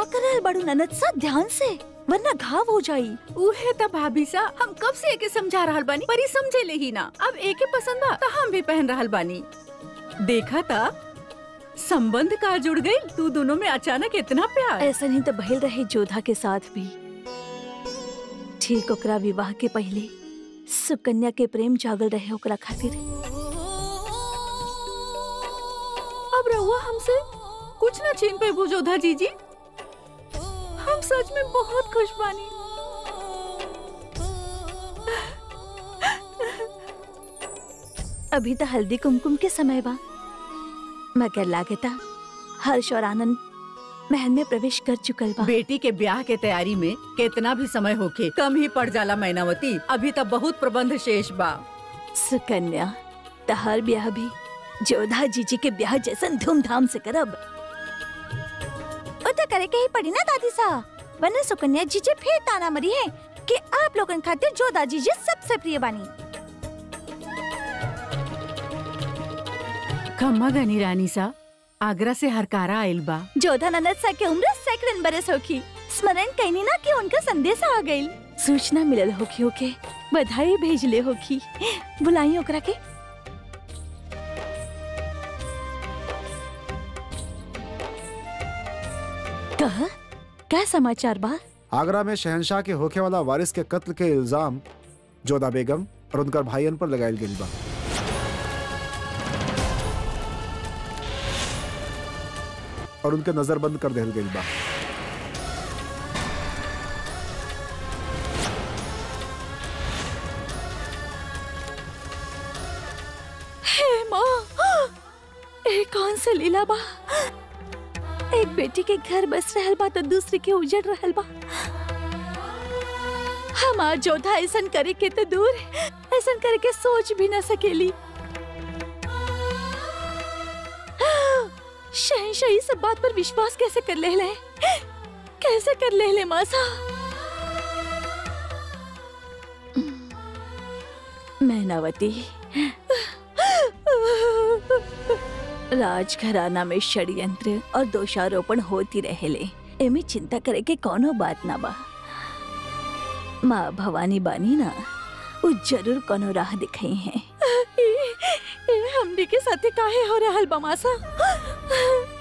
कर रहल बड़ू ननद सा, ध्यान से वरना घाव हो जाई। उहे त भाभी सा हम कब से एके समझा रहल बानी, पर ई समझे ले ही ना। अब एके पसंद बा त हम भी पहन रहल बानी। देखा था संबंध का जुड़ गई, तू दोनों में अचानक इतना प्यार। ऐसा नहीं तो बहल रहे जोधा के साथ भी। ठीक ओकरा विवाह के पहले सुकन्या के प्रेम जागल रहे ओकरा खातिर। अब रहुआ हमसे कुछ ना छीन पे जोधा जीजी, हम सच में बहुत खुश बानी। अभी तो हल्दी कुमकुम के समय बा, मगर लागता हर्ष और आनंद महल में प्रवेश कर चुकल बा। बेटी के ब्याह के तैयारी में कितना भी समय होके कम ही पड़ जाला मैनावती। अभी तक बहुत प्रबंध शेष बा। सुकन्या, तहार ब्याह भी जोधा जीजी के ब्याह जैसन धूमधाम से करब। तो करे के ही पड़ी ना दादी सा, वरना सुकन्या जीजी फिर ताना मरी है कि आप लोगन खातिर जोधा जीजी सबसे प्रिय बानी। खम्मा गनी रानी सा, आगरा से हरकारा आइल बा। जोधा ननद सा के उम्र सैकड़न बरस होखी। स्मरण कहनी ना कि उनका संदेश आ गइल, सूचना मिलल होखी, ओके बधाई भेजले होखी। बुलाई ओकरा के। कहा क्या समाचार बा? आगरा में शहंशाह के होखे वाला वारिस के कत्ल के इल्जाम जोधा बेगम और उनकर भाईयन पर लगायल गेल बा। और उनके नजरबंद कर देल गइल बा। हे माँ, कौन से लीला बा? एक बेटी के घर बस रहल बा तो दूसरी के उजड़ रहल बा। हमार जोधा ऐसन करे के तो दूर, ऐसन करे के सोच भी न सकेली। शहंशाह सब बात पर विश्वास कैसे कर ले कैसे कर ले मासा? मैनावती, राजघराना में षड्यंत्र और दोषारोपण होती रहेले, एमे चिंता करे के कोनो बात ना बा। माँ भवानी बानी ना, वो जरूर कोनो राह दिखाई है। हमनी के साथे काहे हो रहल बा मासा?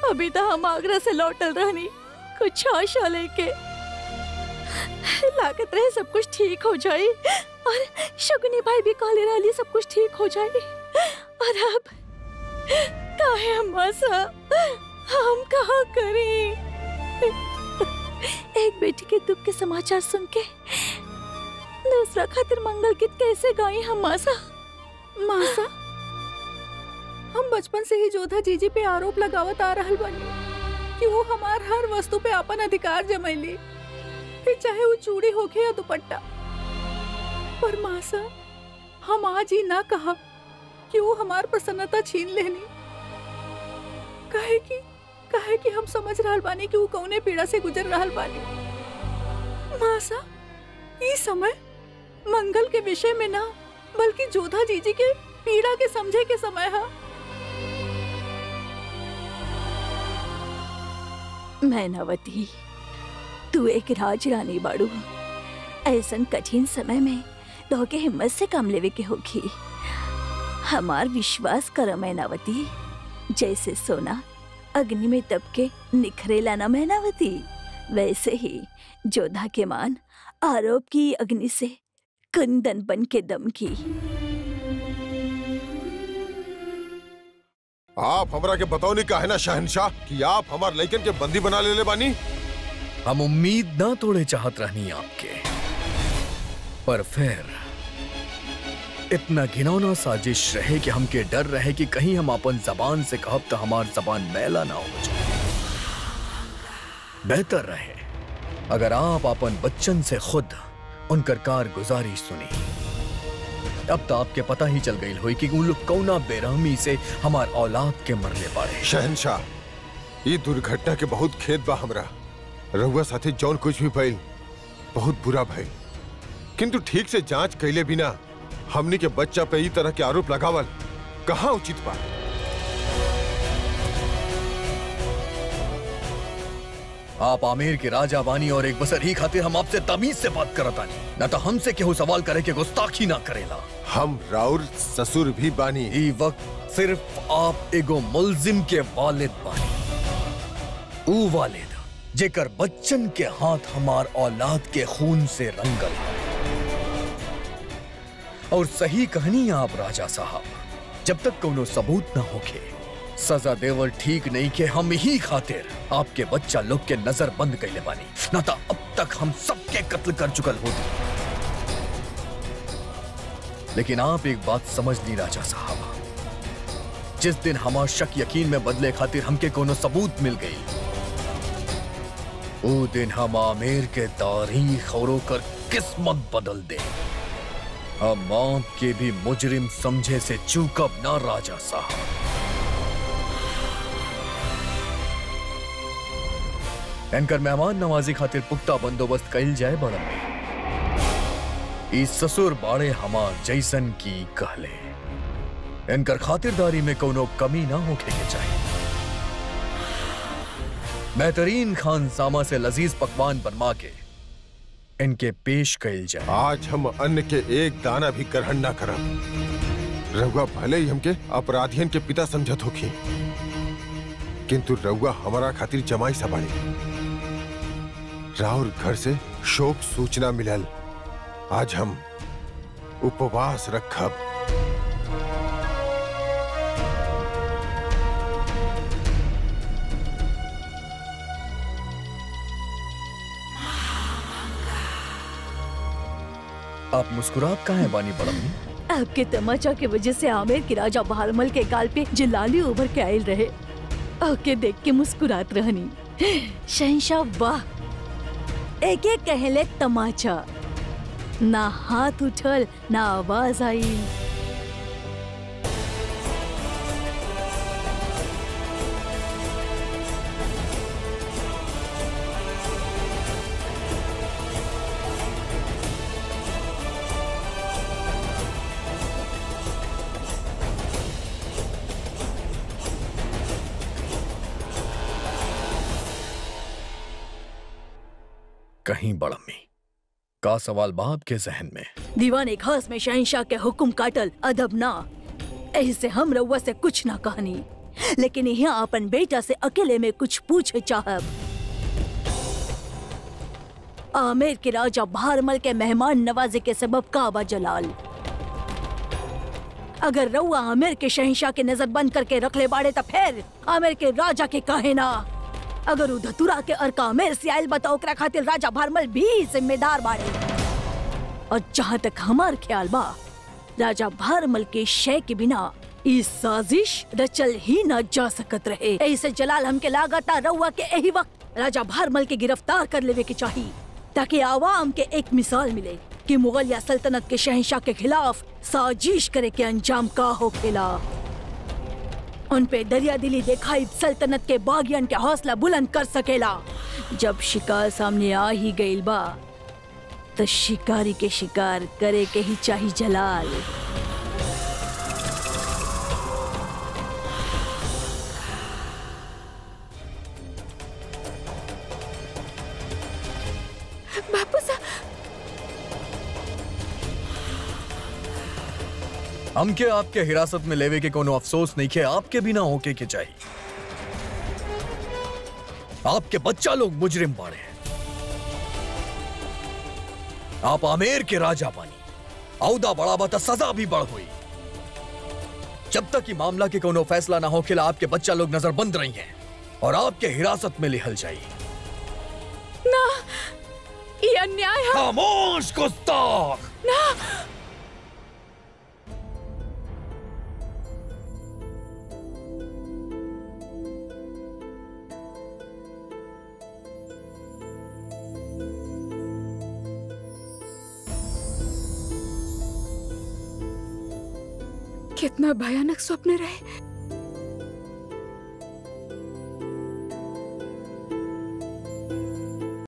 अभी तो हम आगरा से लौटल रहनी कुछ आशा लेके, लागत रहे सब कुछ ठीक हो जाए, और शगुनी भाई भी कहले रहली सब कुछ ठीक हो जाए। और अब काहे हम मासा, हम कहाँ करें? एक बेटी के दुख के समाचार सुन के दूसरा खातिर मंगल गीत कैसे गाएं हम मासा? मासा, हम बचपन से ही जोधा जीजी पे आरोप लगावत आ रहल बानी कि वो हमार हर वस्तु पे अपन अधिकार जमैली, फिर चाहे वो चूड़ी होके या दुपट्टा। पर मासा, हम आज ही ना कहा कि वो हमार प्रसन्नता छीन लेनी। कहे कि हम समझ रहल बानी कि वो कौने पीड़ा से गुजर रहल बानी। मासा, ये समय मंगल के विषय में ना, बल्कि जोधा जीजी के पीड़ा के समझे के समय है। मैनावती, तू एक राजरानी बाड़ू, ऐसन कठिन समय में तो के हिम्मत से काम लेवे के होगी। हमार विश्वास करो मैनावती, जैसे सोना अग्नि में तप के निखरेला ना मैनावती, वैसे ही जोधा के मान आरोप की अग्नि से कुंदन बन के दम की। आप हमरा के बताओ नहीं काहे ना शहंशाह कि आप हमार लइकन के बंदी बना ले बानी। हम उम्मीद ना तोड़े चाहत रहनी आपके, पर फिर इतना घिनौना साजिश रहे कि हमके डर रहे कि कहीं हम अपन जबान से कहब तो हमार जबान मैला ना हो जाए। बेहतर रहे अगर आप अपन बच्चन से खुद उनकर कारगुजारी सुनी। अब तो आपके पता ही चल गई हुई कि उन लोग कौना बेरहमी से हमार औलाद के मरने पाड़े। शहंशाह, ये दुर्घटना के बहुत खेद बा हमरा। रहुआ साथे जौन कुछ भी भइल बहुत बुरा भइल, किंतु ठीक से जांच कैले बिना हमनी के बच्चा पे ई तरह के आरोप लगावल कहाँ उचित बा। आप आमेर के राजा बानी और एक बसर ही खातिर हम आपसे तमीज से बात करता नहीं, न तो हमसे केहू सवाल करे के गुस्ताखी ना करेला। हम राउर ससुर भी बानी। ई वक्त सिर्फ आप एगो मुल्जिम के वालिद बानी, ऊ वालिद जेकर बच्चन के हाथ हमार औलाद के खून से रंगल है। और सही कहनी आप राजा साहब, जब तक कोनो सबूत न होके सजा देवल ठीक नहीं के हम ही खातिर आपके बच्चा लोग के नजर बंद कैले बानी, ना तो अब तक हम सबके कत्ल कर चुकल होती। लेकिन आप एक बात समझ ली राजा साहब, जिस दिन हमार शक यकीन में बदले खातिर हमके कोनो सबूत मिल गई, वो दिन हम आमेर के तारीख और कर किस्मत बदल दे। हम आपके भी मुजरिम समझे से चूकब ना राजा साहब। इनकर मेहमान नवाजी खातिर पुख्ता बंदोबस्त कइल जाए बड़न में। इस ससुर बाड़े हमार जैसन की कहले, इनकर खातिरदारी में कोनो कमी ना होके के चाहिए। बेहतरीन खानसामा से लजीज पकवान बनवा के इनके पेश कइल जाए। आज हम अन्न के एक दाना भी ग्रहण ना करब। रउआ भले ही हमके अपराधियन के पिता समझत होखी, किंतु रउआ हमारा खातिर जमाई सा बाड़ी। राउर घर से शोक सूचना मिलल, आज हम उपवास रखब। आप मुस्कुरात कहाँ हैं बानी बड़म्मी? आपके तमाचा की वजह से आमेर के राजा बहारमल के गाल पे जिलाली उभर के आयल रहे। आपके देख के मुस्कुरात रहनी। शहंशाह वाह, एक एक कहले तमाचा, ना हाथ उठल ना आवाज आई। कहीं बड़म्मी का सवाल बाप के जहन में? दीवाने खास में शहंशाह के हुक्म काटल अदब ना, ऐसे हम रउआ से कुछ ना कहनी, लेकिन यहाँ अपन बेटा से अकेले में कुछ पूछे चाहब। आमेर के राजा बहारमल के मेहमान नवाजी के सबब काबा जलाल। अगर रउआ आमेर के शहंशाह के नजर बंद करके रख ले बाड़े तो फिर आमेर के राजा के काहे ना? अगर उ धतुरा के अर्का आमेर से आयल बता ओकरा खातिर राजा बहारमल भी जिम्मेदार बाड़े। और जहाँ तक हमार ख्याल बा, राजा बहारमल के शय के बिना इस साजिश रचल ही न जा सकत रहे। ऐसे जलाल हमके लागता रउआ के यही वक्त राजा बहारमल के गिरफ्तार कर लेवे के चाहिए, ताकि आवाम के एक मिसाल मिले कि मुगलिया सल्तनत के शहंशाह के खिलाफ साजिश करे के अंजाम का हो खेला। उन पे दरिया दिली दिखाई सल्तनत के बागियन के हौसला बुलंद कर सकेला। जब शिकार सामने आ ही गइल बा तो शिकारी के शिकार करे के ही चाहिए जलाल। बापू साहब, हमके आपके हिरासत में लेवे के कोनो अफसोस नहीं के, आपके बिना होके के चाहिए। आपके बच्चा लोग मुजरिम बाड़े हैं। आप आमेर के राजा बानी, औदा बड़ा बता सजा भी बढ़ हुई। जब तक ये मामला के कोनो फैसला ना हो के आपके बच्चा लोग नजरबंद रही हैं और आपके हिरासत में लिहल जाइए। ना, ये अन्याय है। खामोश गुस्ताख! ना, कितना भयानक स्वप्न रहे।